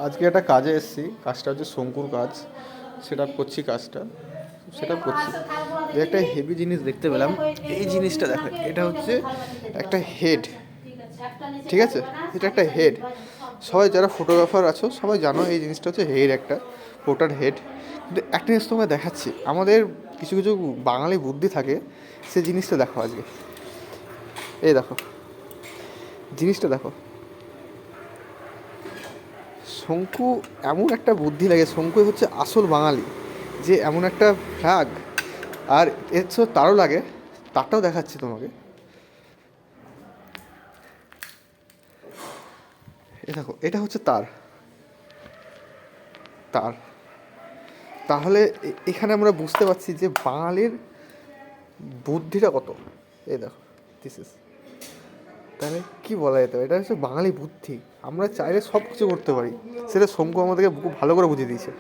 আজকে একটা কাজে এসেছি, কাজটা হচ্ছে শঙ্কুর কাজ। সেট আপ করছি কাজটা, সেট আপ করছি। একটা হেভি জিনিস দেখতে পেলাম। এই জিনিসটা দেখো, এটা হচ্ছে একটা হেড, ঠিক আছে? এটা একটা হেড। সবাই যারা ফটোগ্রাফার আছো সবাই জানো এই জিনিসটা হচ্ছে হেড, একটা ওটার হেড। কিন্তু একটা জিনিস তোমাকে দেখাচ্ছি, আমাদের কিছু কিছু বাঙালি বুদ্ধি থাকে, সে জিনিসটা দেখো আজকে। এই দেখো, জিনিসটা দেখো। শঙ্কু এমন একটা বুদ্ধি লাগে, শঙ্কু হচ্ছে আসল বাঙালি, যে এমন একটা ফ্ল্যাগ। আর এর তো তারও লাগে, তারটাও দেখাচ্ছি তোমাকে। এ দেখো, এটা হচ্ছে তার তার তাহলে এখানে আমরা বুঝতে পারছি যে বাঙালির বুদ্ধিটা কত। এই দেখো, দিস ইজ, তাহলে কী বলা যেত, এটা হচ্ছে বাঙালি বুদ্ধি। আমরা চাইলে সব কিছু করতে পারি, সেটা শঙ্কু আমাদেরকে খুব ভালো করে বুঝিয়ে দিয়েছে।